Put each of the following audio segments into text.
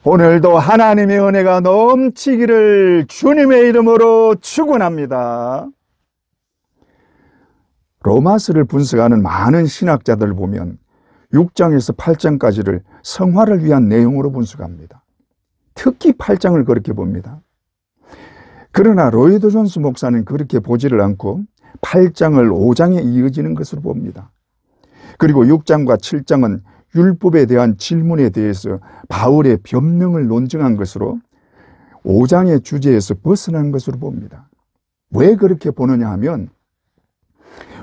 오늘도 하나님의 은혜가 넘치기를 주님의 이름으로 축원합니다. 로마서를 분석하는 많은 신학자들 보면 6장에서 8장까지를 성화를 위한 내용으로 분석합니다. 특히 8장을 그렇게 봅니다. 그러나 로이드 존스 목사는 그렇게 보지를 않고 8장을 5장에 이어지는 것으로 봅니다. 그리고 6장과 7장은 율법에 대한 질문에 대해서 바울의 변명을 논증한 것으로 5장의 주제에서 벗어난 것으로 봅니다. 왜 그렇게 보느냐 하면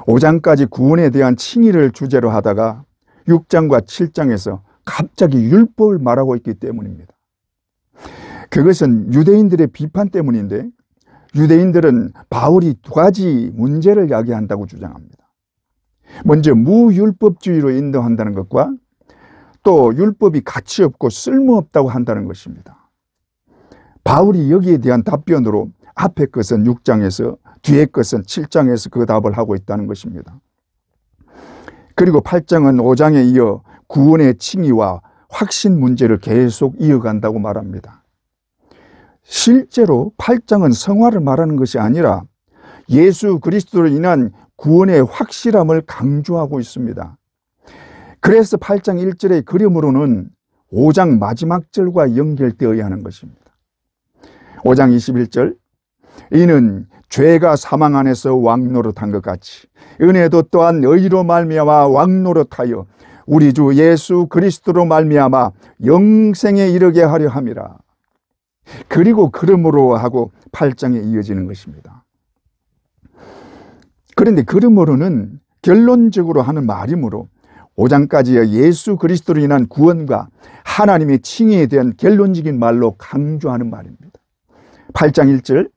5장까지 구원에 대한 칭의를 주제로 하다가 6장과 7장에서 갑자기 율법을 말하고 있기 때문입니다. 그것은 유대인들의 비판 때문인데 유대인들은 바울이 두 가지 문제를 야기한다고 주장합니다. 먼저 무율법주의로 인도한다는 것과 또 율법이 가치 없고 쓸모없다고 한다는 것입니다. 바울이 여기에 대한 답변으로 앞에 것은 6장에서 뒤에 것은 7장에서 그 답을 하고 있다는 것입니다. 그리고 8장은 5장에 이어 구원의 칭의와 확신 문제를 계속 이어간다고 말합니다. 실제로 8장은 성화를 말하는 것이 아니라 예수 그리스도로 인한 구원의 확실함을 강조하고 있습니다. 그래서 8장 1절의 그러므로는 5장 마지막 절과 연결되어야 하는 것입니다. 5장 21절 이는 죄가 사망 안에서 왕노릇한 것 같이 은혜도 또한 의로 말미암아 왕노릇하여 우리 주 예수 그리스도로 말미암아 영생에 이르게 하려 함이라. 그리고 그러므로 하고 8장에 이어지는 것입니다. 그런데 그러므로는 결론적으로 하는 말이므로 5장까지의 예수 그리스도로 인한 구원과 하나님의 칭의에 대한 결론적인 말로 강조하는 말입니다. 8장 1절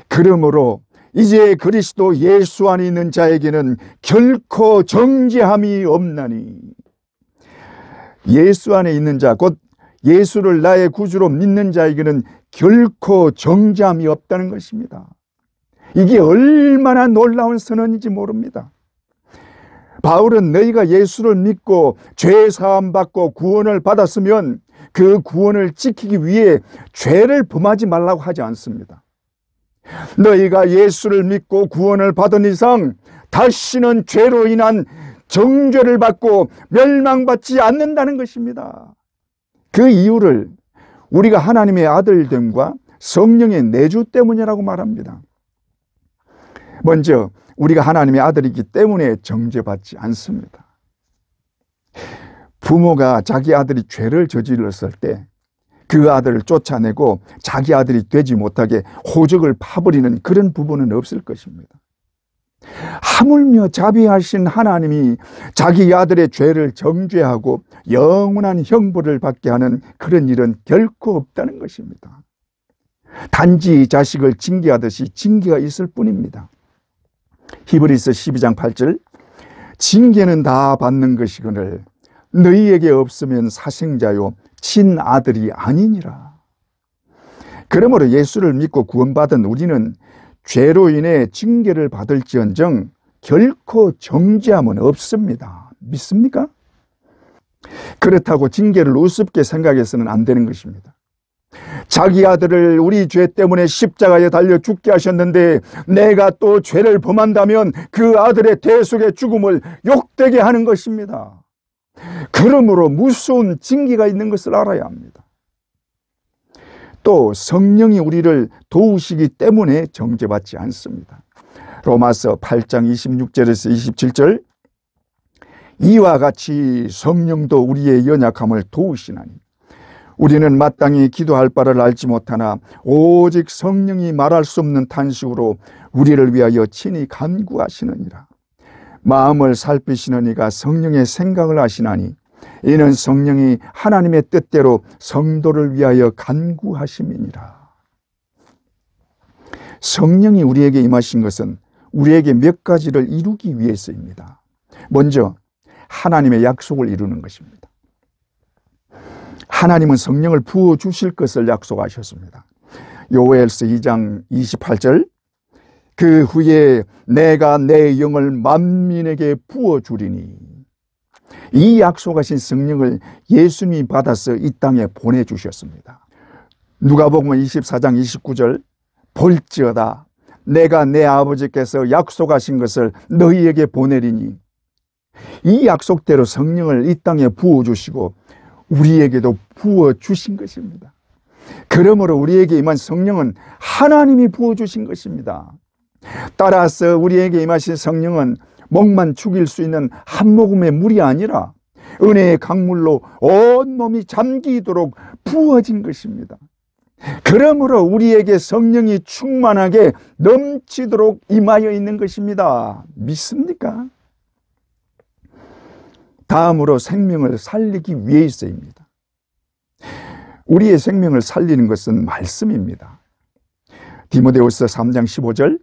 그러므로 이제 그리스도 예수 안에 있는 자에게는 결코 정죄함이 없나니. 예수 안에 있는 자, 곧 예수를 나의 구주로 믿는 자에게는 결코 정죄함이 없다는 것입니다. 이게 얼마나 놀라운 선언인지 모릅니다. 바울은 너희가 예수를 믿고 죄 사함 받고 구원을 받았으면 그 구원을 지키기 위해 죄를 범하지 말라고 하지 않습니다. 너희가 예수를 믿고 구원을 받은 이상 다시는 죄로 인한 정죄를 받고 멸망받지 않는다는 것입니다. 그 이유를 우리가 하나님의 아들됨과 성령의 내주 때문이라고 말합니다. 먼저 우리가 하나님의 아들이기 때문에 정죄받지 않습니다. 부모가 자기 아들이 죄를 저질렀을 때 그 아들을 쫓아내고 자기 아들이 되지 못하게 호적을 파버리는 그런 부분은 없을 것입니다. 하물며 자비하신 하나님이 자기 아들의 죄를 정죄하고 영원한 형벌을 받게 하는 그런 일은 결코 없다는 것입니다. 단지 자식을 징계하듯이 징계가 있을 뿐입니다. 히브리서 12장 8절 징계는 다 받는 것이거늘 너희에게 없으면 사생자요 친아들이 아니니라. 그러므로 예수를 믿고 구원받은 우리는 죄로 인해 징계를 받을지언정 결코 정죄함은 없습니다. 믿습니까? 그렇다고 징계를 우습게 생각해서는 안 되는 것입니다. 자기 아들을 우리 죄 때문에 십자가에 달려 죽게 하셨는데 내가 또 죄를 범한다면 그 아들의 대속의 죽음을 욕되게 하는 것입니다. 그러므로 무서운 징계가 있는 것을 알아야 합니다. 또 성령이 우리를 도우시기 때문에 정죄받지 않습니다. 로마서 8장 26절에서 27절 이와 같이 성령도 우리의 연약함을 도우시나니 우리는 마땅히 기도할 바를 알지 못하나 오직 성령이 말할 수 없는 탄식으로 우리를 위하여 친히 간구하시느니라. 마음을 살피시는 이가 성령의 생각을 아시나니 이는 성령이 하나님의 뜻대로 성도를 위하여 간구하심이니라. 성령이 우리에게 임하신 것은 우리에게 몇 가지를 이루기 위해서입니다. 먼저 하나님의 약속을 이루는 것입니다. 하나님은 성령을 부어주실 것을 약속하셨습니다. 요엘서 2장 28절 그 후에 내가 내 영을 만민에게 부어주리니 이 약속하신 성령을 예수님이 받아서 이 땅에 보내주셨습니다. 누가복음 24장 29절 볼지어다 내가 내 아버지께서 약속하신 것을 너희에게 보내리니, 이 약속대로 성령을 이 땅에 부어주시고 우리에게도 부어주신 것입니다. 그러므로 우리에게 임한 성령은 하나님이 부어주신 것입니다. 따라서 우리에게 임하신 성령은 목만 죽일 수 있는 한 모금의 물이 아니라 은혜의 강물로 온몸이 잠기도록 부어진 것입니다. 그러므로 우리에게 성령이 충만하게 넘치도록 임하여 있는 것입니다. 믿습니까? 다음으로 생명을 살리기 위해서입니다. 우리의 생명을 살리는 것은 말씀입니다. 디모데후서 3장 15절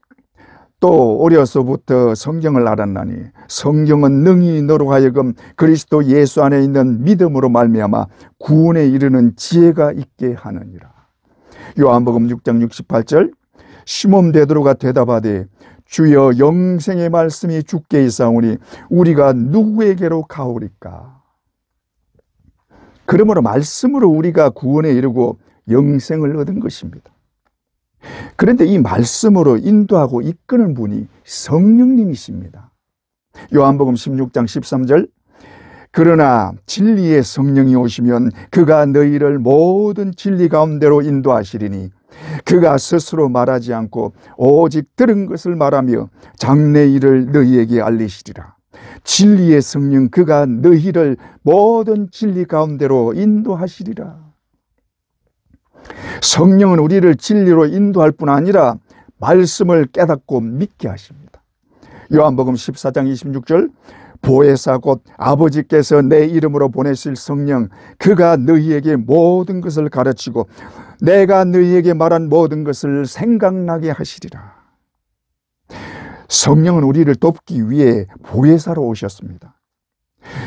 또 어려서부터 성경을 알았나니 성경은 능히 너로 하여금 그리스도 예수 안에 있는 믿음으로 말미암아 구원에 이르는 지혜가 있게 하느니라. 요한복음 6장 68절 시몬 베드로가 대답하되 주여 영생의 말씀이 주께 있사오니 우리가 누구에게로 가오리까. 그러므로 말씀으로 우리가 구원에 이르고 영생을 얻은 것입니다. 그런데 이 말씀으로 인도하고 이끄는 분이 성령님이십니다. 요한복음 16장 13절 그러나 진리의 성령이 오시면 그가 너희를 모든 진리 가운데로 인도하시리니 그가 스스로 말하지 않고 오직 들은 것을 말하며 장래 일을 너희에게 알리시리라. 진리의 성령 그가 너희를 모든 진리 가운데로 인도하시리라. 성령은 우리를 진리로 인도할 뿐 아니라 말씀을 깨닫고 믿게 하십니다. 요한복음 14장 26절 보혜사 곧 아버지께서 내 이름으로 보내실 성령 그가 너희에게 모든 것을 가르치고 내가 너희에게 말한 모든 것을 생각나게 하시리라. 성령은 우리를 돕기 위해 보혜사로 오셨습니다.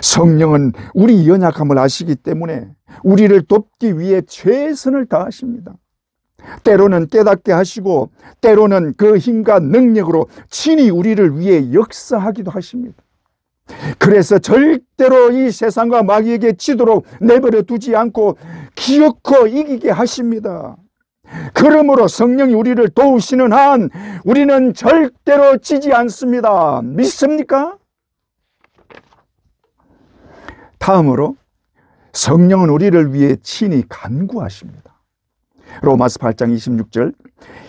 성령은 우리 연약함을 아시기 때문에 우리를 돕기 위해 최선을 다하십니다. 때로는 깨닫게 하시고 때로는 그 힘과 능력으로 친히 우리를 위해 역사하기도 하십니다. 그래서 절대로 이 세상과 마귀에게 지도록 내버려 두지 않고 기어코 이기게 하십니다. 그러므로 성령이 우리를 도우시는 한 우리는 절대로 지지 않습니다. 믿습니까? 다음으로 성령은 우리를 위해 친히 간구하십니다. 로마서 8장 26절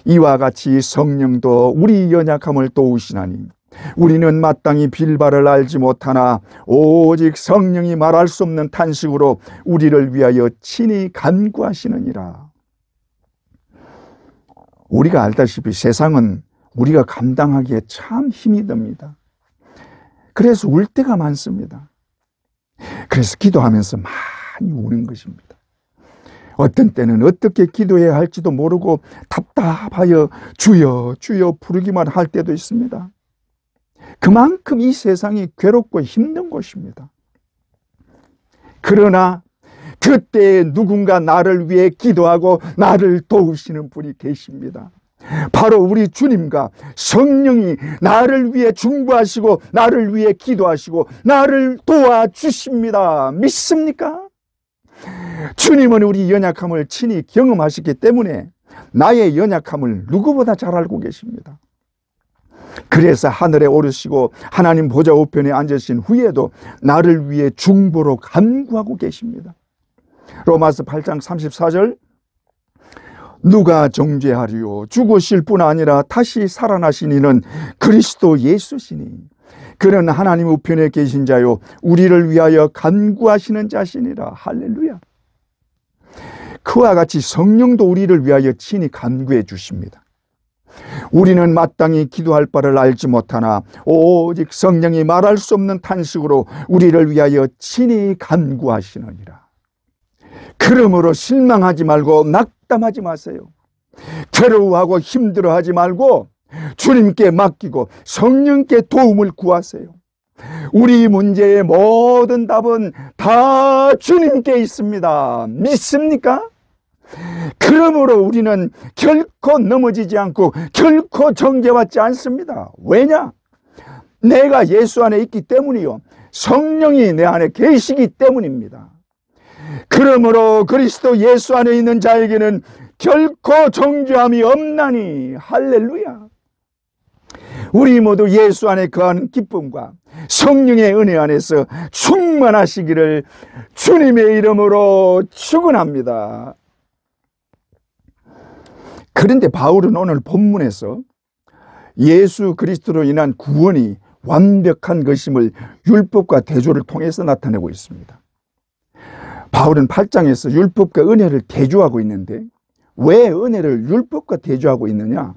이와 같이 성령도 우리 연약함을 도우시나니 우리는 마땅히 빌바를 알지 못하나 오직 성령이 말할 수 없는 탄식으로 우리를 위하여 친히 간구하시느니라. 우리가 알다시피 세상은 우리가 감당하기에 참 힘이 듭니다. 그래서 울 때가 많습니다. 그래서 기도하면서 많이 우는 것입니다. 어떤 때는 어떻게 기도해야 할지도 모르고 답답하여 주여 주여 부르기만 할 때도 있습니다. 그만큼 이 세상이 괴롭고 힘든 곳입니다. 그러나 그때 누군가 나를 위해 기도하고 나를 도우시는 분이 계십니다. 바로 우리 주님과 성령이 나를 위해 중보하시고 나를 위해 기도하시고 나를 도와주십니다. 믿습니까? 주님은 우리 연약함을 친히 경험하셨기 때문에 나의 연약함을 누구보다 잘 알고 계십니다. 그래서 하늘에 오르시고 하나님 보좌 우편에 앉으신 후에도 나를 위해 중보로 간구하고 계십니다. 로마서 8장 34절 누가 정죄하리요 죽으실 뿐 아니라 다시 살아나신 이는 그리스도 예수시니 그는 하나님 우편에 계신 자요 우리를 위하여 간구하시는 자시니라. 할렐루야. 그와 같이 성령도 우리를 위하여 친히 간구해 주십니다. 우리는 마땅히 기도할 바를 알지 못하나 오직 성령이 말할 수 없는 탄식으로 우리를 위하여 친히 간구하시느니라. 그러므로 실망하지 말고 낙담하지 마세요. 괴로워하고 힘들어하지 말고 주님께 맡기고 성령께 도움을 구하세요. 우리 문제의 모든 답은 다 주님께 있습니다. 믿습니까? 그러므로 우리는 결코 넘어지지 않고 결코 정죄받지 않습니다. 왜냐? 내가 예수 안에 있기 때문이요. 성령이 내 안에 계시기 때문입니다. 그러므로 그리스도 예수 안에 있는 자에게는 결코 정죄함이 없나니. 할렐루야. 우리 모두 예수 안에 거하는 기쁨과 성령의 은혜 안에서 충만하시기를 주님의 이름으로 축원합니다. 그런데 바울은 오늘 본문에서 예수 그리스도로 인한 구원이 완벽한 것임을 율법과 대조를 통해서 나타내고 있습니다. 바울은 8장에서 율법과 은혜를 대조하고 있는데 왜 은혜를 율법과 대조하고 있느냐?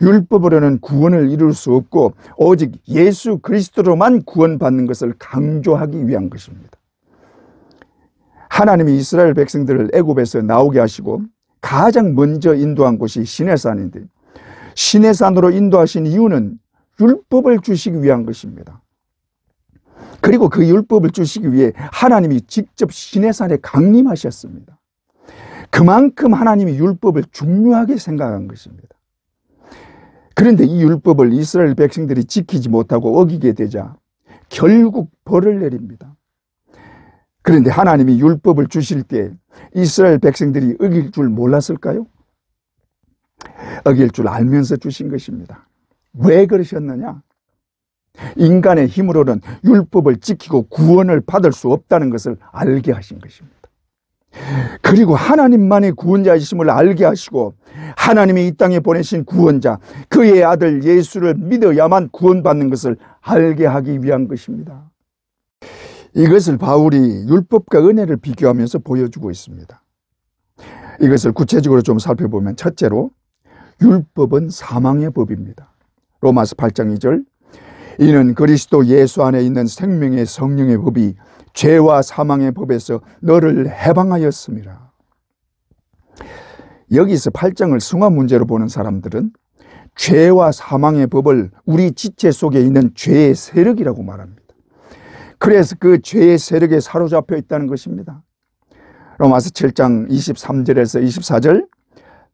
율법으로는 구원을 이룰 수 없고 오직 예수 그리스도로만 구원받는 것을 강조하기 위한 것입니다. 하나님이 이스라엘 백성들을 애굽에서 나오게 하시고 가장 먼저 인도한 곳이 시내산인데, 시내산으로 인도하신 이유는 율법을 주시기 위한 것입니다. 그리고 그 율법을 주시기 위해 하나님이 직접 시내산에 강림하셨습니다. 그만큼 하나님이 율법을 중요하게 생각한 것입니다. 그런데 이 율법을 이스라엘 백성들이 지키지 못하고 어기게 되자 결국 벌을 내립니다. 그런데 하나님이 율법을 주실 때 이스라엘 백성들이 어길 줄 몰랐을까요? 어길 줄 알면서 주신 것입니다. 왜 그러셨느냐? 인간의 힘으로는 율법을 지키고 구원을 받을 수 없다는 것을 알게 하신 것입니다. 그리고 하나님만의 구원자이심을 알게 하시고 하나님이 이 땅에 보내신 구원자, 그의 아들 예수를 믿어야만 구원받는 것을 알게 하기 위한 것입니다. 이것을 바울이 율법과 은혜를 비교하면서 보여주고 있습니다. 이것을 구체적으로 좀 살펴보면, 첫째로 율법은 사망의 법입니다. 로마서 8장 2절, 이는 그리스도 예수 안에 있는 생명의 성령의 법이 죄와 사망의 법에서 너를 해방하였음이라. 여기서 8장을 성화 문제로 보는 사람들은 죄와 사망의 법을 우리 지체 속에 있는 죄의 세력이라고 말합니다. 그래서 그 죄의 세력에 사로잡혀 있다는 것입니다. 로마서 7장 23절에서 24절,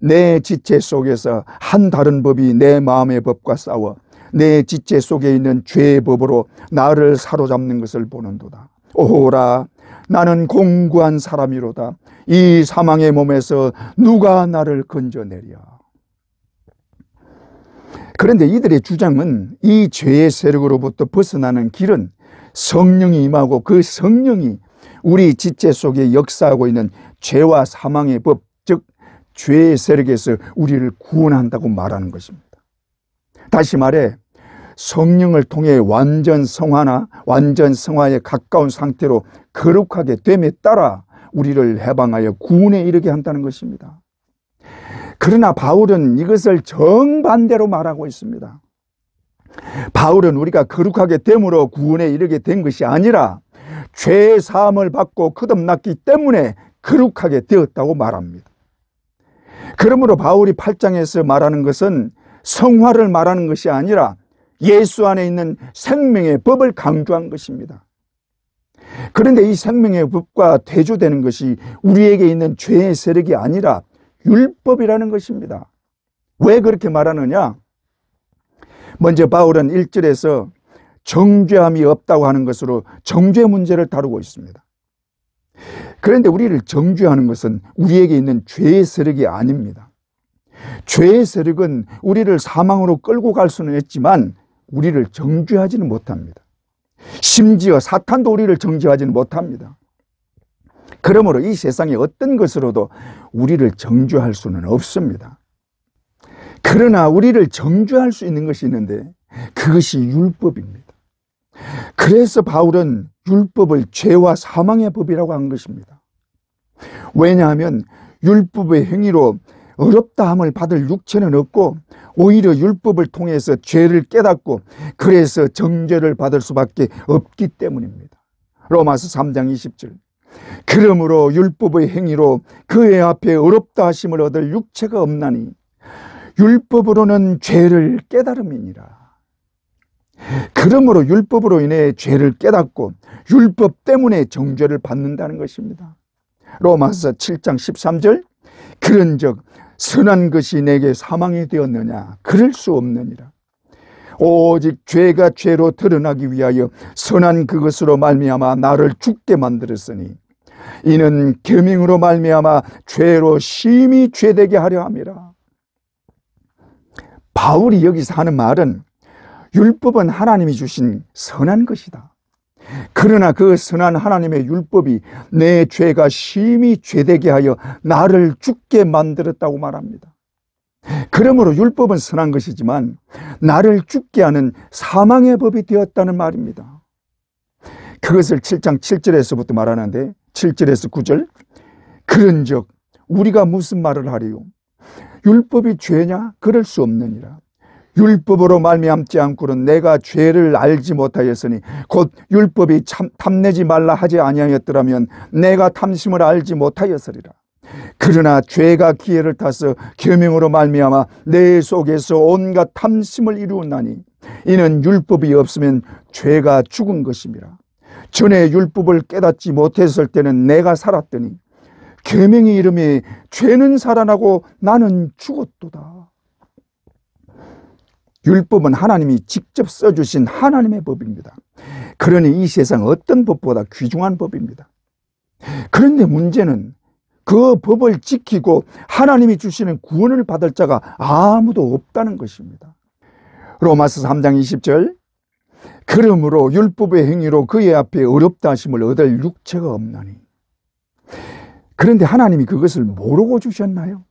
내 지체 속에서 한 다른 법이 내 마음의 법과 싸워 내 지체 속에 있는 죄의 법으로 나를 사로잡는 것을 보는도다. 오호라, 나는 공고한 사람이로다. 이 사망의 몸에서 누가 나를 건져내랴. 그런데 이들의 주장은 이 죄의 세력으로부터 벗어나는 길은 성령이 임하고 그 성령이 우리 지체 속에 역사하고 있는 죄와 사망의 법, 즉 죄의 세력에서 우리를 구원한다고 말하는 것입니다. 다시 말해 성령을 통해 완전 성화에 가까운 상태로 거룩하게 됨에 따라 우리를 해방하여 구원에 이르게 한다는 것입니다. 그러나 바울은 이것을 정반대로 말하고 있습니다. 바울은 우리가 거룩하게 됨으로 구원에 이르게 된 것이 아니라 죄의 사함을 받고 거듭났기 때문에 거룩하게 되었다고 말합니다. 그러므로 바울이 8장에서 말하는 것은 성화를 말하는 것이 아니라 예수 안에 있는 생명의 법을 강조한 것입니다. 그런데 이 생명의 법과 대조되는 것이 우리에게 있는 죄의 세력이 아니라 율법이라는 것입니다. 왜 그렇게 말하느냐? 먼저 바울은 1절에서 정죄함이 없다고 하는 것으로 정죄 문제를 다루고 있습니다. 그런데 우리를 정죄하는 것은 우리에게 있는 죄의 세력이 아닙니다. 죄의 세력은 우리를 사망으로 끌고 갈 수는 있지만 우리를 정죄하지는 못합니다. 심지어 사탄도 우리를 정죄하지는 못합니다. 그러므로 이 세상의 어떤 것으로도 우리를 정죄할 수는 없습니다. 그러나 우리를 정죄할 수 있는 것이 있는데 그것이 율법입니다. 그래서 바울은 율법을 죄와 사망의 법이라고 한 것입니다. 왜냐하면 율법의 행위로 어렵다함을 받을 육체는 없고 오히려 율법을 통해서 죄를 깨닫고 그래서 정죄를 받을 수밖에 없기 때문입니다. 로마서 3장 20절, 그러므로 율법의 행위로 그의 앞에 어렵다 하심을 얻을 육체가 없나니 율법으로는 죄를 깨달음이니라. 그러므로 율법으로 인해 죄를 깨닫고 율법 때문에 정죄를 받는다는 것입니다. 로마서 7장 13절, 그런즉 선한 것이 내게 사망이 되었느냐? 그럴 수 없느니라. 오직 죄가 죄로 드러나기 위하여 선한 그것으로 말미암아 나를 죽게 만들었으니 이는 계명으로 말미암아 죄로 심히 죄되게 하려 함이라. 바울이 여기서 하는 말은 율법은 하나님이 주신 선한 것이다. 그러나 그 선한 하나님의 율법이 내 죄가 심히 죄되게 하여 나를 죽게 만들었다고 말합니다. 그러므로 율법은 선한 것이지만 나를 죽게 하는 사망의 법이 되었다는 말입니다. 그것을 7장 7절에서부터 말하는데 7절에서 9절, 그런즉 우리가 무슨 말을 하리요? 율법이 죄냐? 그럴 수 없느니라. 율법으로 말미암지 않고는 내가 죄를 알지 못하였으니 곧 율법이 탐내지 말라 하지 아니하였더라면 내가 탐심을 알지 못하였으리라. 그러나 죄가 기회를 타서 계명으로 말미암아 내 속에서 온갖 탐심을 이루었나니 이는 율법이 없으면 죄가 죽은 것임이라. 전에 율법을 깨닫지 못했을 때는 내가 살았더니 계명이 이름에 죄는 살아나고 나는 죽었도다. 율법은 하나님이 직접 써주신 하나님의 법입니다. 그러니 이 세상 어떤 법보다 귀중한 법입니다. 그런데 문제는 그 법을 지키고 하나님이 주시는 구원을 받을 자가 아무도 없다는 것입니다. 로마서 3장 20절, 그러므로 율법의 행위로 그의 앞에 어렵다 하심을 얻을 육체가 없나니. 그런데 하나님이 그것을 모르고 주셨나요?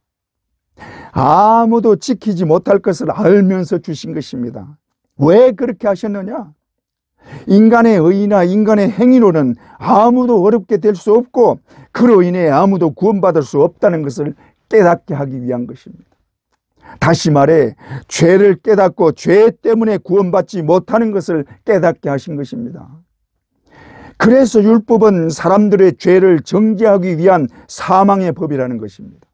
아무도 지키지 못할 것을 알면서 주신 것입니다. 왜 그렇게 하셨느냐? 인간의 의나 인간의 행위로는 아무도 어렵게 될 수 없고 그로 인해 아무도 구원받을 수 없다는 것을 깨닫게 하기 위한 것입니다. 다시 말해 죄를 깨닫고 죄 때문에 구원받지 못하는 것을 깨닫게 하신 것입니다. 그래서 율법은 사람들의 죄를 정죄하기 위한 사망의 법이라는 것입니다.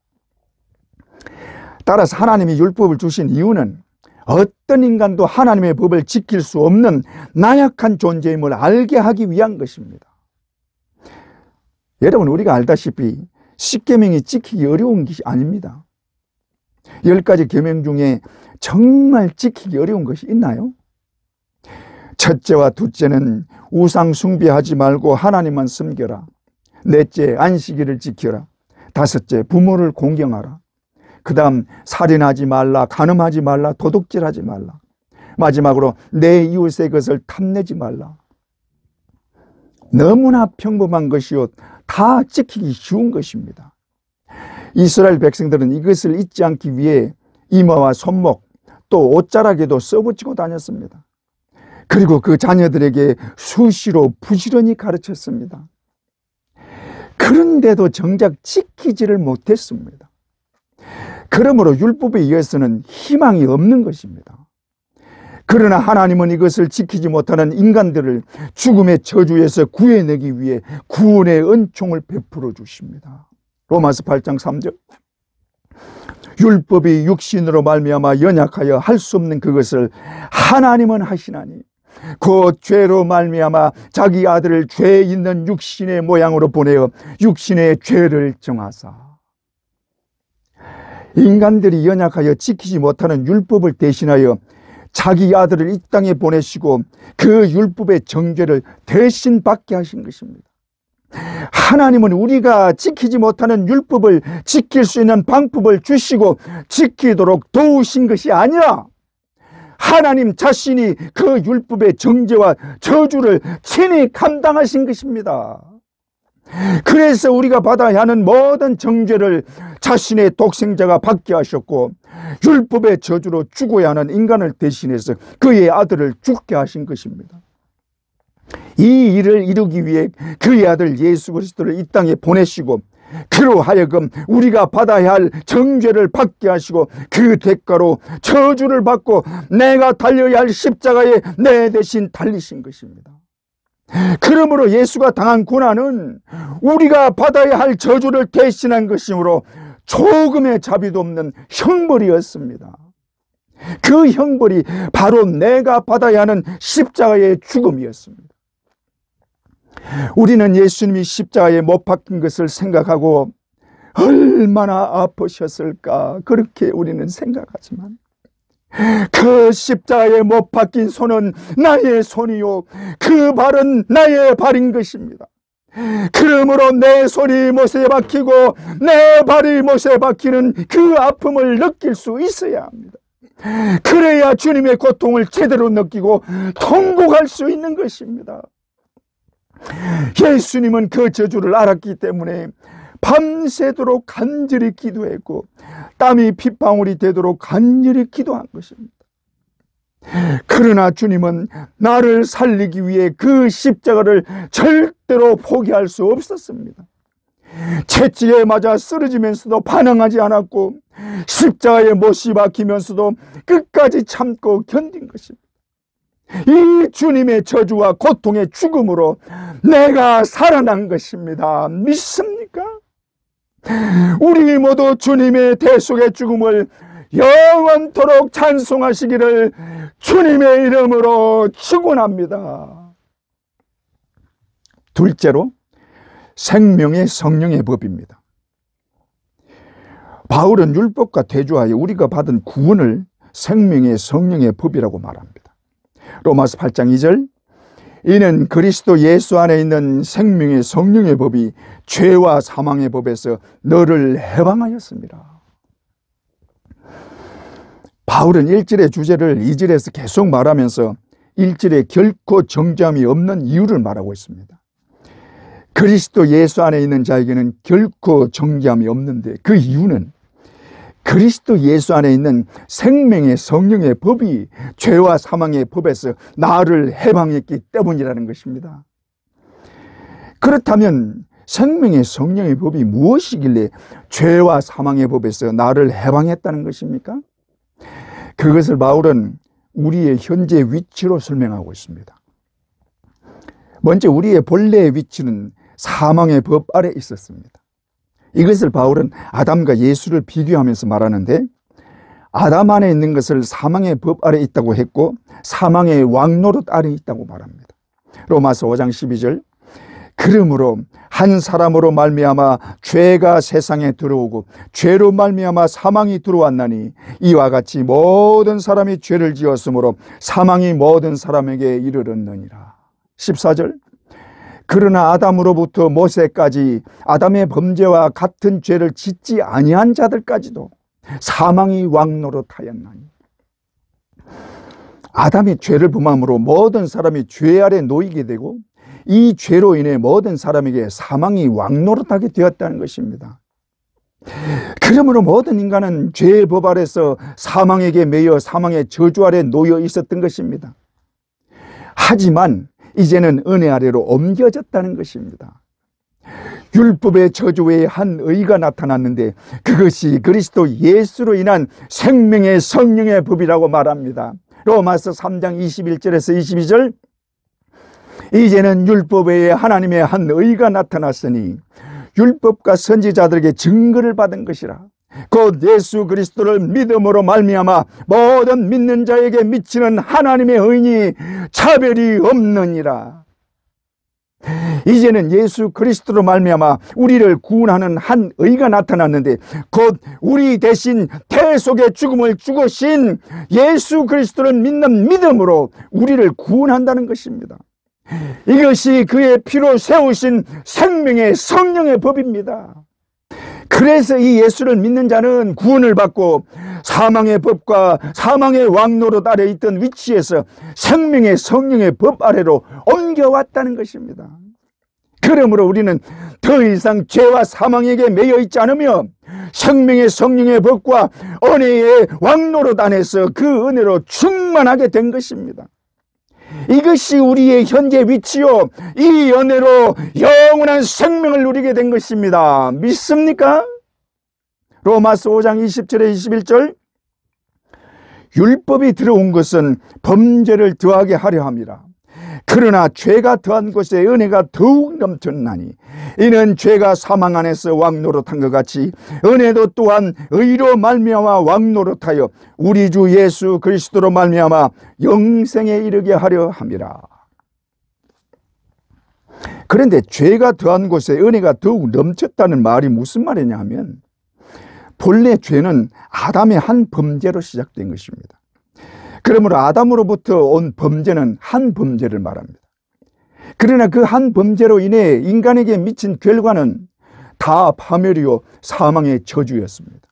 따라서 하나님이 율법을 주신 이유는 어떤 인간도 하나님의 법을 지킬 수 없는 나약한 존재임을 알게 하기 위한 것입니다. 여러분, 우리가 알다시피 10계명이 지키기 어려운 것이 아닙니다. 10가지 계명 중에 정말 지키기 어려운 것이 있나요? 첫째와 둘째는 우상 숭배하지 말고 하나님만 섬겨라. 넷째, 안식일을 지켜라. 다섯째, 부모를 공경하라. 그 다음, 살인하지 말라, 간음하지 말라, 도둑질하지 말라. 마지막으로 내 이웃의 것을 탐내지 말라. 너무나 평범한 것이요 다 지키기 쉬운 것입니다. 이스라엘 백성들은 이것을 잊지 않기 위해 이마와 손목 또 옷자락에도 써붙이고 다녔습니다. 그리고 그 자녀들에게 수시로 부지런히 가르쳤습니다. 그런데도 정작 지키지를 못했습니다. 그러므로 율법에 의해서는 희망이 없는 것입니다. 그러나 하나님은 이것을 지키지 못하는 인간들을 죽음의 저주에서 구해내기 위해 구원의 은총을 베풀어 주십니다. 로마서 8장 3절, 율법이 육신으로 말미암아 연약하여 할 수 없는 그것을 하나님은 하시나니 그 죄로 말미암아 자기 아들을 죄 있는 육신의 모양으로 보내어 육신의 죄를 정하사. 인간들이 연약하여 지키지 못하는 율법을 대신하여 자기 아들을 이 땅에 보내시고 그 율법의 정죄를 대신 받게 하신 것입니다. 하나님은 우리가 지키지 못하는 율법을 지킬 수 있는 방법을 주시고 지키도록 도우신 것이 아니라 하나님 자신이 그 율법의 정죄와 저주를 친히 감당하신 것입니다. 그래서 우리가 받아야 하는 모든 정죄를 자신의 독생자가 받게 하셨고 율법의 저주로 죽어야 하는 인간을 대신해서 그의 아들을 죽게 하신 것입니다. 이 일을 이루기 위해 그의 아들 예수 그리스도를 이 땅에 보내시고 그로 하여금 우리가 받아야 할 정죄를 받게 하시고 그 대가로 저주를 받고 내가 달려야 할 십자가에 내 대신 달리신 것입니다. 그러므로 예수가 당한 고난은 우리가 받아야 할 저주를 대신한 것이므로 조금의 자비도 없는 형벌이었습니다. 그 형벌이 바로 내가 받아야 하는 십자가의 죽음이었습니다. 우리는 예수님이 십자가에 못 박힌 것을 생각하고 얼마나 아프셨을까 그렇게 우리는 생각하지만 그 십자가에 못 박힌 손은 나의 손이요 그 발은 나의 발인 것입니다. 그러므로 내 손이 못에 박히고 내 발이 못에 박히는 그 아픔을 느낄 수 있어야 합니다. 그래야 주님의 고통을 제대로 느끼고 통곡할 수 있는 것입니다. 예수님은 그 저주를 알았기 때문에 밤새도록 간절히 기도했고 땀이 핏방울이 되도록 간절히 기도한 것입니다. 그러나 주님은 나를 살리기 위해 그 십자가를 절대로 포기할 수 없었습니다. 채찍에 맞아 쓰러지면서도 반항하지 않았고 십자가에 못이 박히면서도 끝까지 참고 견딘 것입니다. 이 주님의 저주와 고통의 죽음으로 내가 살아난 것입니다. 믿습니까? 우리 모두 주님의 대속의 죽음을 영원토록 찬송하시기를 주님의 이름으로 축원합니다. 둘째로 생명의 성령의 법입니다. 바울은 율법과 대조하여 우리가 받은 구원을 생명의 성령의 법이라고 말합니다. 로마서 8장 2절, 이는 그리스도 예수 안에 있는 생명의 성령의 법이 죄와 사망의 법에서 너를 해방하였습니다. 바울은 1절의 주제를 2절에서 계속 말하면서 1절에 결코 정죄함이 없는 이유를 말하고 있습니다. 그리스도 예수 안에 있는 자에게는 결코 정죄함이 없는데 그 이유는 그리스도 예수 안에 있는 생명의 성령의 법이 죄와 사망의 법에서 나를 해방했기 때문이라는 것입니다. 그렇다면 생명의 성령의 법이 무엇이길래 죄와 사망의 법에서 나를 해방했다는 것입니까? 그것을 바울은 우리의 현재 위치로 설명하고 있습니다. 먼저 우리의 본래의 위치는 사망의 법 아래 있었습니다. 이것을 바울은 아담과 예수를 비교하면서 말하는데 아담 안에 있는 것을 사망의 법 아래 있다고 했고 사망의 왕노릇 아래 있다고 말합니다. 로마서 5장 12절, 그러므로 한 사람으로 말미암아 죄가 세상에 들어오고 죄로 말미암아 사망이 들어왔나니 이와 같이 모든 사람이 죄를 지었으므로 사망이 모든 사람에게 이르렀느니라. 14절, 그러나 아담으로부터 모세까지 아담의 범죄와 같은 죄를 짓지 아니한 자들까지도 사망이 왕노릇하였나니. 아담이 죄를 범함으로 모든 사람이 죄 아래 놓이게 되고 이 죄로 인해 모든 사람에게 사망이 왕노릇하게 되었다는 것입니다. 그러므로 모든 인간은 죄의 법 아래서 사망에게 매여 사망의 저주 아래 놓여 있었던 것입니다. 하지만 이제는 은혜 아래로 옮겨졌다는 것입니다. 율법의 저주 외에 한 의가 나타났는데 그것이 그리스도 예수로 인한 생명의 성령의 법이라고 말합니다. 로마서 3장 21절에서 22절, 이제는 율법 외에 하나님의 한 의가 나타났으니 율법과 선지자들에게 증거를 받은 것이라. 곧 예수 그리스도를 믿음으로 말미암아 모든 믿는 자에게 미치는 하나님의 의인이 차별이 없느니라. 이제는 예수 그리스도로 말미암아 우리를 구원하는 한 의가 나타났는데 곧 우리 대신 대속의 죽음을 죽으신 예수 그리스도를 믿는 믿음으로 우리를 구원한다는 것입니다. 이것이 그의 피로 세우신 생명의 성령의 법입니다. 그래서 이 예수를 믿는 자는 구원을 받고 사망의 법과 사망의 왕노릇 아래 있던 위치에서 생명의 성령의 법 아래로 옮겨왔다는 것입니다. 그러므로 우리는 더 이상 죄와 사망에게 매여 있지 않으며 생명의 성령의 법과 은혜의 왕노릇 안에서 그 은혜로 충만하게 된 것입니다. 이것이 우리의 현재 위치요, 이 은혜로 영원한 생명을 누리게 된 것입니다. 믿습니까? 로마서 5장 20절에 21절, 율법이 들어온 것은 범죄를 더하게 하려 함이라. 그러나 죄가 더한 곳에 은혜가 더욱 넘쳤나니 이는 죄가 사망 안에서 왕노릇한 것 같이 은혜도 또한 의로 말미암아 왕노릇하여 우리 주 예수 그리스도로 말미암아 영생에 이르게 하려 함이라. 그런데 죄가 더한 곳에 은혜가 더욱 넘쳤다는 말이 무슨 말이냐 하면 본래 죄는 아담의 한 범죄로 시작된 것입니다. 그러므로 아담으로부터 온 범죄는 한 범죄를 말합니다. 그러나 그 한 범죄로 인해 인간에게 미친 결과는 다 파멸이요 사망의 저주였습니다.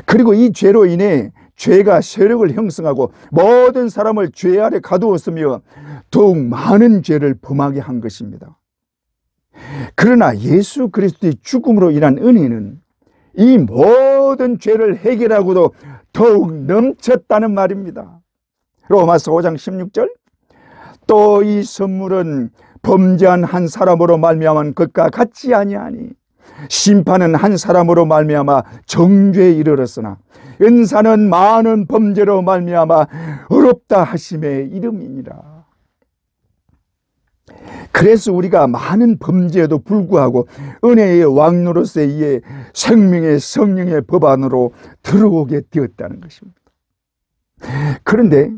그리고 이 죄로 인해 죄가 세력을 형성하고 모든 사람을 죄 아래 가두었으며 더욱 많은 죄를 범하게 한 것입니다. 그러나 예수 그리스도의 죽음으로 인한 은혜는 이 모든 죄를 해결하고도 더욱 넘쳤다는 말입니다. 로마서 5장 16절, 또 이 선물은 범죄한 한 사람으로 말미암은 것과 같지 아니하니 심판은 한 사람으로 말미암아 정죄에 이르렀으나 은사는 많은 범죄로 말미암아 어렵다 하심의 이름이니라. 그래서 우리가 많은 범죄에도 불구하고 은혜의 왕노릇에 의해 생명의 성령의 법 안으로 들어오게 되었다는 것입니다. 그런데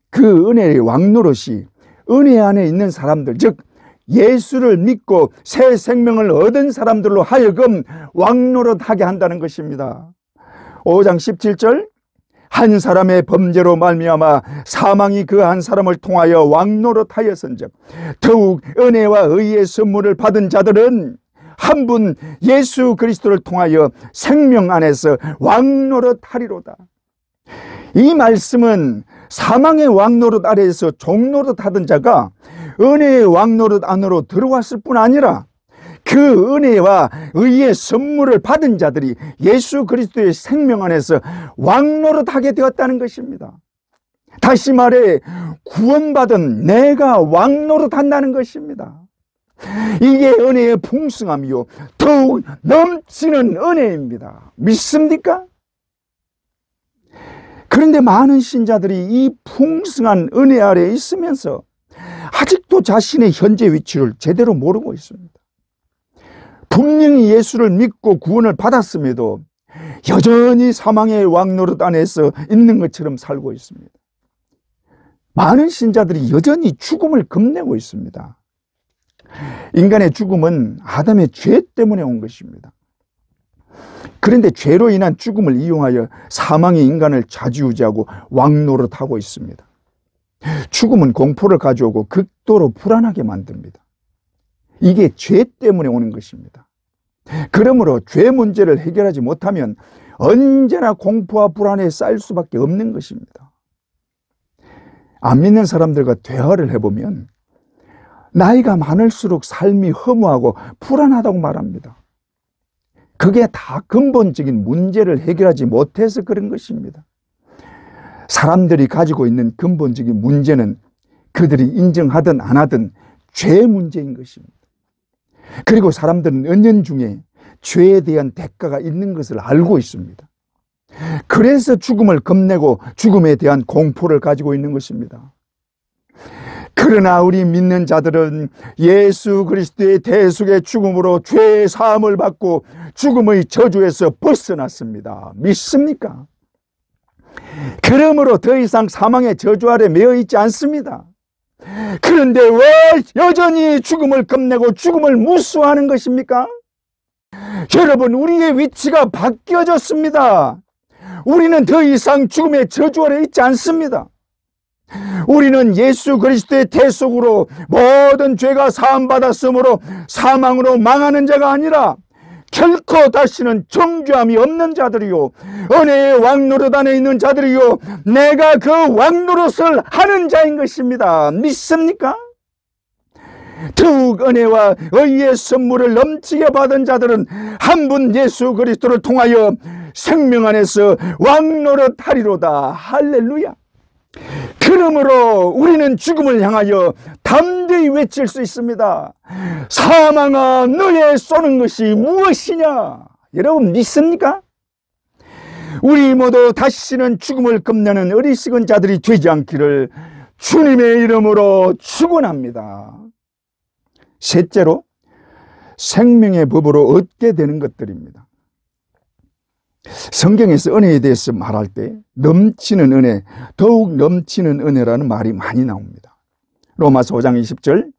그 은혜의 왕노릇이 은혜 안에 있는 사람들, 즉 예수를 믿고 새 생명을 얻은 사람들로 하여금 왕노릇하게 한다는 것입니다. 5장 17절, 한 사람의 범죄로 말미암아 사망이 그 한 사람을 통하여 왕노릇하였은즉 더욱 은혜와 의의 선물을 받은 자들은 한 분 예수 그리스도를 통하여 생명 안에서 왕노릇하리로다. 이 말씀은 사망의 왕노릇 아래에서 종노릇하던 자가 은혜의 왕노릇 안으로 들어왔을 뿐 아니라 그 은혜와 의의 선물을 받은 자들이 예수 그리스도의 생명 안에서 왕노릇하게 되었다는 것입니다. 다시 말해 구원받은 내가 왕노릇한다는 것입니다. 이게 은혜의 풍성함이요 더욱 넘치는 은혜입니다. 믿습니까? 그런데 많은 신자들이 이 풍성한 은혜 아래에 있으면서 아직도 자신의 현재 위치를 제대로 모르고 있습니다. 분명히 예수를 믿고 구원을 받았음에도 여전히 사망의 왕노릇 안에서 있는 것처럼 살고 있습니다. 많은 신자들이 여전히 죽음을 겁내고 있습니다. 인간의 죽음은 아담의 죄 때문에 온 것입니다. 그런데 죄로 인한 죽음을 이용하여 사망이 인간을 좌지우지하고 왕노릇하고 있습니다. 죽음은 공포를 가져오고 극도로 불안하게 만듭니다. 이게 죄 때문에 오는 것입니다. 그러므로 죄 문제를 해결하지 못하면 언제나 공포와 불안에 쌓일 수밖에 없는 것입니다. 안 믿는 사람들과 대화를 해보면 나이가 많을수록 삶이 허무하고 불안하다고 말합니다. 그게 다 근본적인 문제를 해결하지 못해서 그런 것입니다. 사람들이 가지고 있는 근본적인 문제는 그들이 인정하든 안 하든 죄 문제인 것입니다. 그리고 사람들은 은연중에 죄에 대한 대가가 있는 것을 알고 있습니다. 그래서 죽음을 겁내고 죽음에 대한 공포를 가지고 있는 것입니다. 그러나 우리 믿는 자들은 예수 그리스도의 대속의 죽음으로 죄의 사함을 받고 죽음의 저주에서 벗어났습니다. 믿습니까? 그러므로 더 이상 사망의 저주 아래 매여 있지 않습니다. 그런데 왜 여전히 죽음을 겁내고 죽음을 무서워하는 것입니까? 여러분, 우리의 위치가 바뀌어졌습니다. 우리는 더 이상 죽음의 저주 아래 있지 않습니다. 우리는 예수 그리스도의 대속으로 모든 죄가 사함받았으므로 사망으로 망하는 자가 아니라 결코 다시는 정죄함이 없는 자들이요 은혜의 왕노릇 안에 있는 자들이요 내가 그 왕노릇을 하는 자인 것입니다. 믿습니까? 더욱 은혜와 의의 선물을 넘치게 받은 자들은 한 분 예수 그리스도를 통하여 생명 안에서 왕노릇 하리로다. 할렐루야. 그러므로 우리는 죽음을 향하여 담대히 외칠 수 있습니다. 사망아, 너의 쏘는 것이 무엇이냐? 여러분 믿습니까? 우리 모두 다시는 죽음을 겁내는 어리석은 자들이 되지 않기를 주님의 이름으로 축원합니다. 셋째로, 생명의 법으로 얻게 되는 것들입니다. 성경에서 은혜에 대해서 말할 때 넘치는 은혜, 더욱 넘치는 은혜라는 말이 많이 나옵니다. 로마서 5장 20절,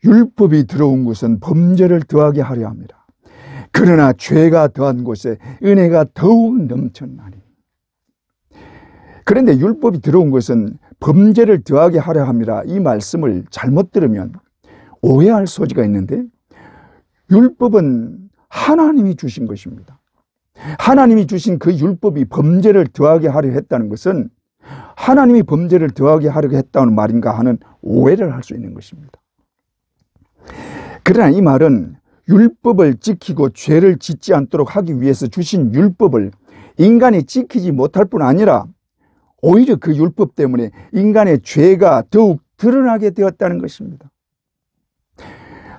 율법이 들어온 곳은 범죄를 더하게 하려 합니다. 그러나 죄가 더한 곳에 은혜가 더욱 넘쳤나니. 그런데 율법이 들어온 것은 범죄를 더하게 하려 함이라, 이 말씀을 잘못 들으면 오해할 소지가 있는데, 율법은 하나님이 주신 것입니다. 하나님이 주신 그 율법이 범죄를 더하게 하려 했다는 것은 하나님이 범죄를 더하게 하려고 했다는 말인가 하는 오해를 할 수 있는 것입니다. 그러나 이 말은 율법을 지키고 죄를 짓지 않도록 하기 위해서 주신 율법을 인간이 지키지 못할 뿐 아니라 오히려 그 율법 때문에 인간의 죄가 더욱 드러나게 되었다는 것입니다.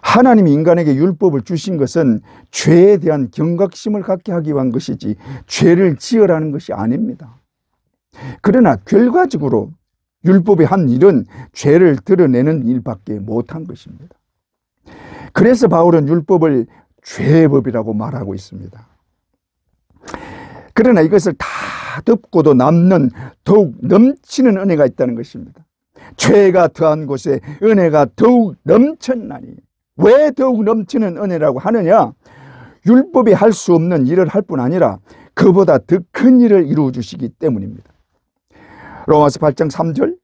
하나님이 인간에게 율법을 주신 것은 죄에 대한 경각심을 갖게 하기 위한 것이지 죄를 지으라는 것이 아닙니다. 그러나 결과적으로 율법이 한 일은 죄를 드러내는 일밖에 못한 것입니다. 그래서 바울은 율법을 죄의 법이라고 말하고 있습니다. 그러나 이것을 다 덮고도 남는 더욱 넘치는 은혜가 있다는 것입니다. 죄가 더한 곳에 은혜가 더욱 넘쳤나니. 왜 더욱 넘치는 은혜라고 하느냐? 율법이 할 수 없는 일을 할 뿐 아니라 그보다 더 큰 일을 이루어 주시기 때문입니다. 로마서 8장 3절,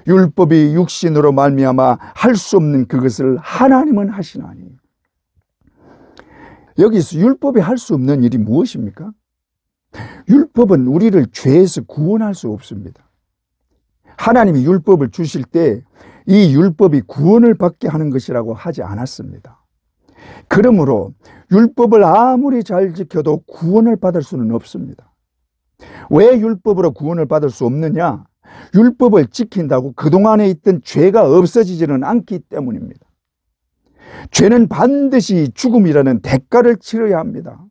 율법이 육신으로 말미암아 할 수 없는 그것을 하나님은 하시나니. 여기서 율법이 할 수 없는 일이 무엇입니까? 율법은 우리를 죄에서 구원할 수 없습니다. 하나님이 율법을 주실 때 이 율법이 구원을 받게 하는 것이라고 하지 않았습니다. 그러므로 율법을 아무리 잘 지켜도 구원을 받을 수는 없습니다. 왜 율법으로 구원을 받을 수 없느냐? 율법을 지킨다고 그동안에 있던 죄가 없어지지는 않기 때문입니다. 죄는 반드시 죽음이라는 대가를 치러야 합니다.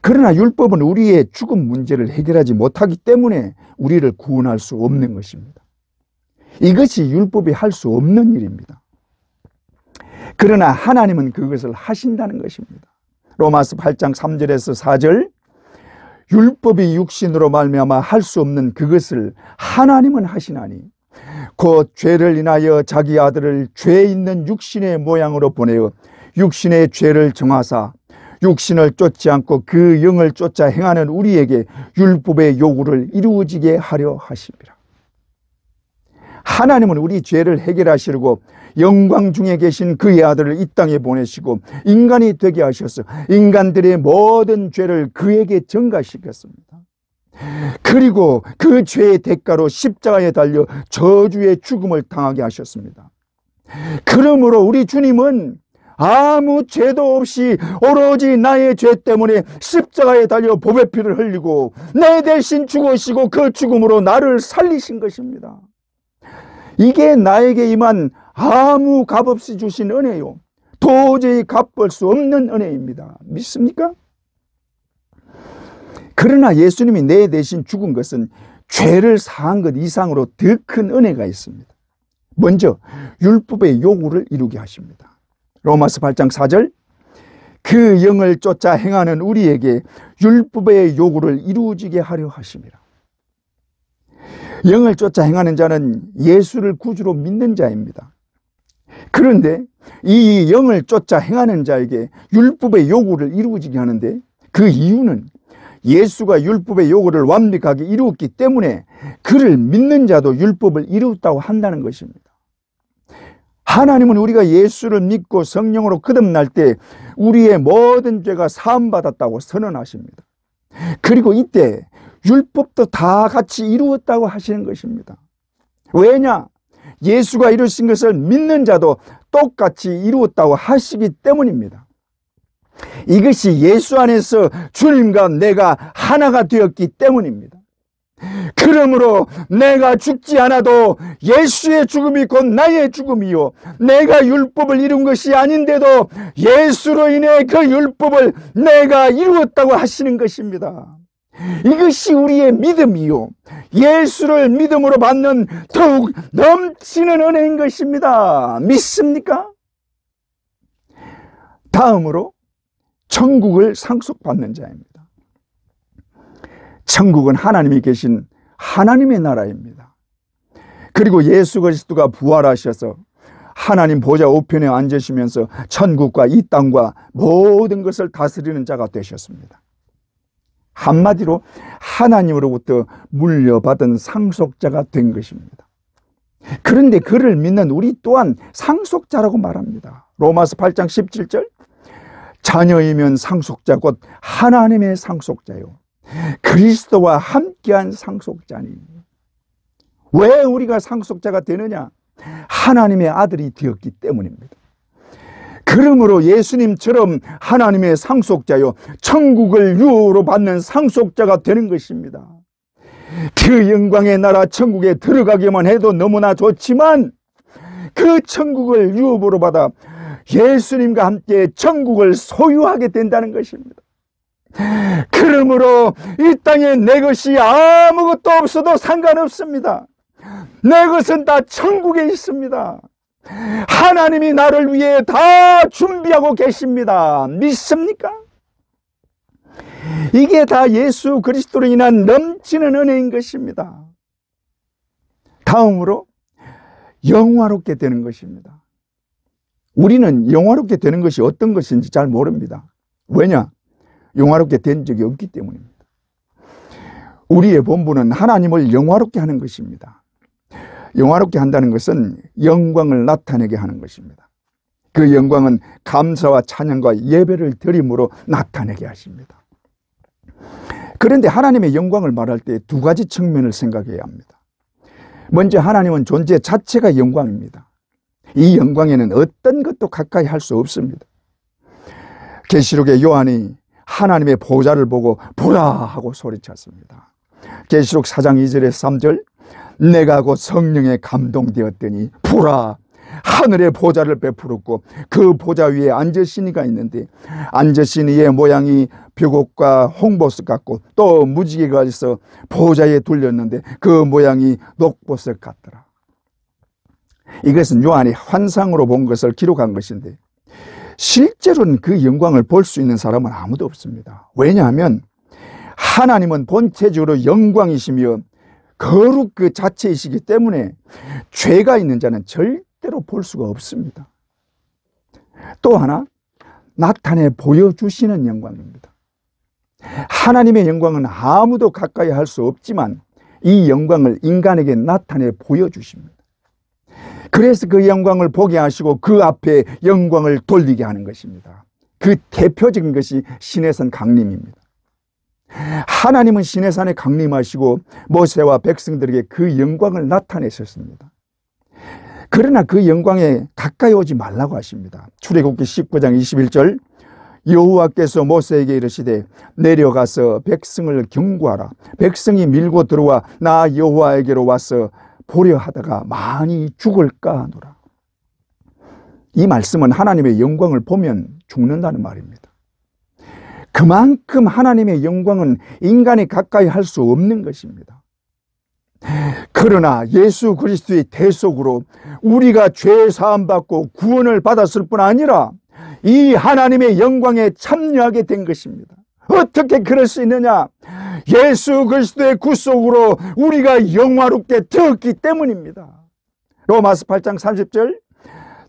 그러나 율법은 우리의 죽음 문제를 해결하지 못하기 때문에 우리를 구원할 수 없는 것입니다. 이것이 율법이 할 수 없는 일입니다. 그러나 하나님은 그것을 하신다는 것입니다. 로마서 8장 3절에서 4절, 율법이 육신으로 말미암아 할 수 없는 그것을 하나님은 하시나니 곧 죄를 인하여 자기 아들을 죄 있는 육신의 모양으로 보내어 육신의 죄를 정하사 육신을 쫓지 않고 그 영을 쫓아 행하는 우리에게 율법의 요구를 이루어지게 하려 하심이라. 하나님은 우리 죄를 해결하시려고 영광 중에 계신 그의 아들을 이 땅에 보내시고 인간이 되게 하셔서 인간들의 모든 죄를 그에게 전가시켰습니다. 그리고 그 죄의 대가로 십자가에 달려 저주의 죽음을 당하게 하셨습니다. 그러므로 우리 주님은 아무 죄도 없이 오로지 나의 죄 때문에 십자가에 달려 보배 피를 흘리고 내 대신 죽으시고 그 죽음으로 나를 살리신 것입니다. 이게 나에게 임한 아무 값없이 주신 은혜요, 도저히 갚을 수 없는 은혜입니다. 믿습니까? 그러나 예수님이 내 대신 죽은 것은 죄를 사한 것 이상으로 더 큰 은혜가 있습니다. 먼저 율법의 요구를 이루게 하십니다. 로마서 8장 4절, 그 영을 쫓아 행하는 우리에게 율법의 요구를 이루어지게 하려 하심이라. 영을 쫓아 행하는 자는 예수를 구주로 믿는 자입니다. 그런데 이 영을 쫓아 행하는 자에게 율법의 요구를 이루어지게 하는데 그 이유는 예수가 율법의 요구를 완벽하게 이루었기 때문에 그를 믿는 자도 율법을 이루었다고 한다는 것입니다. 하나님은 우리가 예수를 믿고 성령으로 거듭날 때 우리의 모든 죄가 사함받았다고 선언하십니다. 그리고 이때 율법도 다 같이 이루었다고 하시는 것입니다. 왜냐? 예수가 이루신 것을 믿는 자도 똑같이 이루었다고 하시기 때문입니다. 이것이 예수 안에서 주님과 내가 하나가 되었기 때문입니다. 그러므로 내가 죽지 않아도 예수의 죽음이 곧 나의 죽음이요, 내가 율법을 이룬 것이 아닌데도 예수로 인해 그 율법을 내가 이루었다고 하시는 것입니다. 이것이 우리의 믿음이요, 예수를 믿음으로 받는 더욱 넘치는 은혜인 것입니다. 믿습니까? 다음으로 천국을 상속받는 자입니다. 천국은 하나님이 계신 하나님의 나라입니다. 그리고 예수 그리스도가 부활하셔서 하나님 보좌 우편에 앉으시면서 천국과 이 땅과 모든 것을 다스리는 자가 되셨습니다. 한마디로 하나님으로부터 물려받은 상속자가 된 것입니다. 그런데 그를 믿는 우리 또한 상속자라고 말합니다. 로마서 8장 17절, 자녀이면 상속자 곧 하나님의 상속자요 그리스도와 함께한 상속자니. 왜 우리가 상속자가 되느냐? 하나님의 아들이 되었기 때문입니다. 그러므로 예수님처럼 하나님의 상속자요 천국을 유업으로 받는 상속자가 되는 것입니다. 그 영광의 나라 천국에 들어가기만 해도 너무나 좋지만 그 천국을 유업으로 받아 예수님과 함께 천국을 소유하게 된다는 것입니다. 그러므로 이 땅에 내 것이 아무것도 없어도 상관없습니다. 내 것은 다 천국에 있습니다. 하나님이 나를 위해 다 준비하고 계십니다. 믿습니까? 이게 다 예수 그리스도로 인한 넘치는 은혜인 것입니다. 다음으로 영화롭게 되는 것입니다. 우리는 영화롭게 되는 것이 어떤 것인지 잘 모릅니다. 왜냐? 영화롭게 된 적이 없기 때문입니다. 우리의 본분은 하나님을 영화롭게 하는 것입니다. 영화롭게 한다는 것은 영광을 나타내게 하는 것입니다. 그 영광은 감사와 찬양과 예배를 드림으로 나타내게 하십니다. 그런데 하나님의 영광을 말할 때 두 가지 측면을 생각해야 합니다. 먼저 하나님은 존재 자체가 영광입니다. 이 영광에는 어떤 것도 가까이 할 수 없습니다. 계시록의 요한이 하나님의 보좌를 보고 보라 하고 소리쳤습니다. 계시록 4장 2절에 3절, 내가 곧 성령에 감동되었더니 보라 하늘의 보좌를 베풀었고 그 보좌 위에 앉으신 이가 있는데 앉으신 이의 모양이 벽옥과 홍보석 같고 또 무지개가 있어 보좌에 둘렸는데 그 모양이 녹보석 같더라. 이것은 요한이 환상으로 본 것을 기록한 것인데 실제로는 그 영광을 볼 수 있는 사람은 아무도 없습니다. 왜냐하면 하나님은 본체적으로 영광이시며 거룩 그 자체이시기 때문에 죄가 있는 자는 절대로 볼 수가 없습니다. 또 하나, 나타내 보여주시는 영광입니다. 하나님의 영광은 아무도 가까이 할 수 없지만 이 영광을 인간에게 나타내 보여주십니다. 그래서 그 영광을 보게 하시고 그 앞에 영광을 돌리게 하는 것입니다. 그 대표적인 것이 시내산 강림입니다. 하나님은 시내산에 강림하시고 모세와 백성들에게 그 영광을 나타내셨습니다. 그러나 그 영광에 가까이 오지 말라고 하십니다. 출애굽기 19장 21절, 여호와께서 모세에게 이르시되 내려가서 백성을 경고하라. 백성이 밀고 들어와 나 여호와에게로 와서 보려 하다가 많이 죽을까 하노라. 이 말씀은 하나님의 영광을 보면 죽는다는 말입니다. 그만큼 하나님의 영광은 인간이 가까이 할 수 없는 것입니다. 그러나 예수 그리스도의 대속으로 우리가 죄 사함 받고 구원을 받았을 뿐 아니라 이 하나님의 영광에 참여하게 된 것입니다. 어떻게 그럴 수 있느냐? 예수 그리스도의 구속으로 우리가 영화롭게 되었기 때문입니다. 로마서 8장 30절,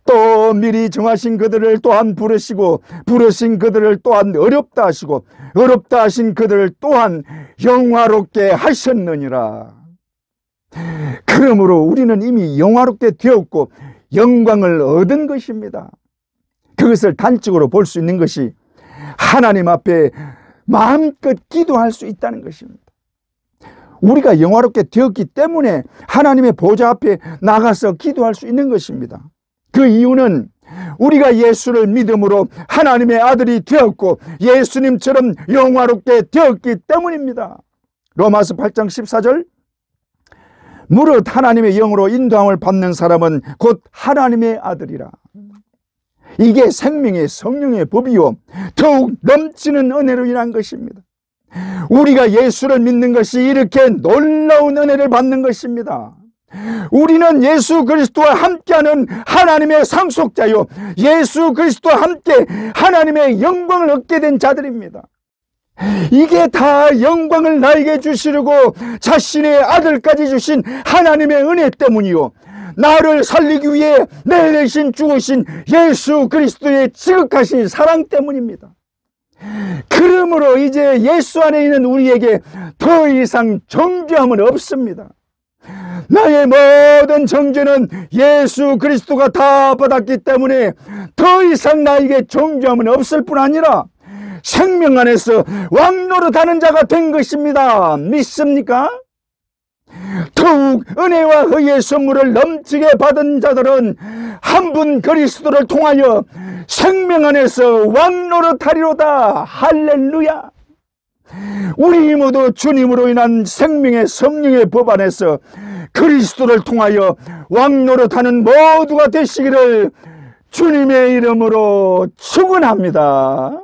또 미리 정하신 그들을 또한 부르시고 부르신 그들을 또한 어렵다 하시고 어렵다 하신 그들을 또한 영화롭게 하셨느니라. 그러므로 우리는 이미 영화롭게 되었고 영광을 얻은 것입니다. 그것을 단적으로 볼 수 있는 것이 하나님 앞에 마음껏 기도할 수 있다는 것입니다. 우리가 영화롭게 되었기 때문에 하나님의 보좌 앞에 나가서 기도할 수 있는 것입니다. 그 이유는 우리가 예수를 믿음으로 하나님의 아들이 되었고 예수님처럼 영화롭게 되었기 때문입니다. 로마서 8장 14절, 무릇 하나님의 영으로 인도함을 받는 사람은 곧 하나님의 아들이라. 이게 생명의 성령의 법이요 더욱 넘치는 은혜로 인한 것입니다. 우리가 예수를 믿는 것이 이렇게 놀라운 은혜를 받는 것입니다. 우리는 예수 그리스도와 함께하는 하나님의 상속자요 예수 그리스도와 함께 하나님의 영광을 얻게 된 자들입니다. 이게 다 영광을 나에게 주시려고 자신의 아들까지 주신 하나님의 은혜 때문이요 나를 살리기 위해 내 대신 죽으신 예수 그리스도의 지극하신 사랑 때문입니다. 그러므로 이제 예수 안에 있는 우리에게 더 이상 정죄함은 없습니다. 나의 모든 정죄는 예수 그리스도가 다 받았기 때문에 더 이상 나에게 정죄함은 없을 뿐 아니라 생명 안에서 왕노릇하는 자가 된 것입니다. 믿습니까? 더욱 은혜와 의의 선물을 넘치게 받은 자들은 한 분 그리스도를 통하여 생명 안에서 왕노릇하리로다. 할렐루야. 우리 모두 주님으로 인한 생명의 성령의 법 안에서 그리스도를 통하여 왕노릇하는 모두가 되시기를 주님의 이름으로 축원합니다.